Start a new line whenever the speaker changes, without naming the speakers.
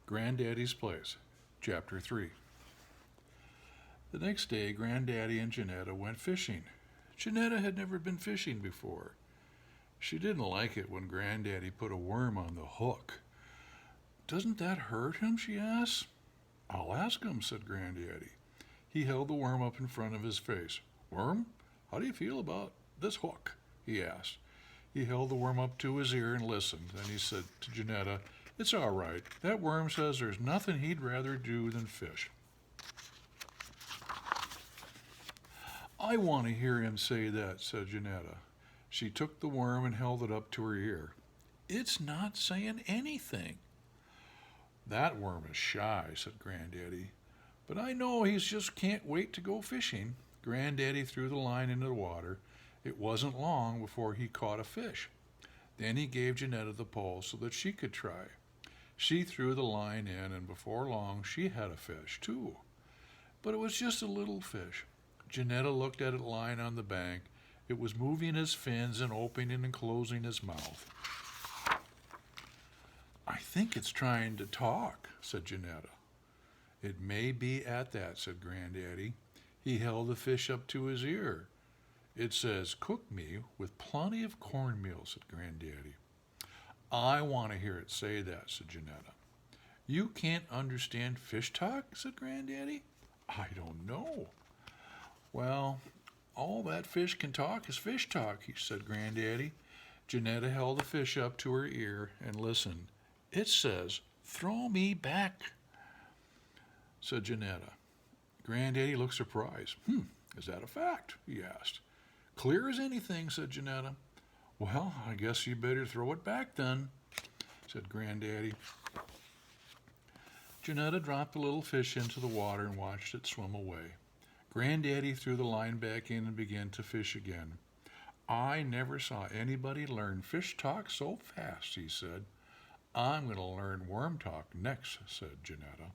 Granddaddy's Place, Chapter 3. The next day, Granddaddy and Janetta went fishing. Janetta had never been fishing before. She didn't like it when Granddaddy put a worm on the hook. "Doesn't that hurt him?" she asked. "I'll ask him," said Granddaddy. He held the worm up in front of his face. "Worm, how do you feel about this hook?" he asked. He held the worm up to his ear and listened. Then he said to Janetta, "It's all right. That worm says there's nothing he'd rather do than fish." "I want to hear him say that," said Janetta. She took the worm and held it up to her ear. "It's not saying anything." "That worm is shy," said Granddaddy. "But I know he just can't wait to go fishing." Granddaddy threw the line into the water. It wasn't long before he caught a fish. Then he gave Janetta the pole so that she could try. She threw the line in, and before long she had a fish, too. But it was just a little fish. Janetta looked at it lying on the bank. It was moving his fins and opening and closing his mouth. "I think it's trying to talk," said Janetta. "It may be at that," said Granddaddy. He held the fish up to his ear. "It says, 'Cook me with plenty of cornmeal,'" said Granddaddy. "I want to hear it say that," said Janetta. "You can't understand fish talk?" said Granddaddy. "I don't know." "Well, all that fish can talk is fish talk," said Granddaddy. Janetta held the fish up to her ear and listened. "It says, 'Throw me back,'" said Janetta. Granddaddy looked surprised. Is that a fact?" he asked. "Clear as anything," said Janetta. "Well, I guess you better throw it back then," said Granddaddy. Janetta dropped the little fish into the water and watched it swim away. Granddaddy threw the line back in and began to fish again. "I never saw anybody learn fish talk so fast," he said. "I'm going to learn worm talk next," said Janetta.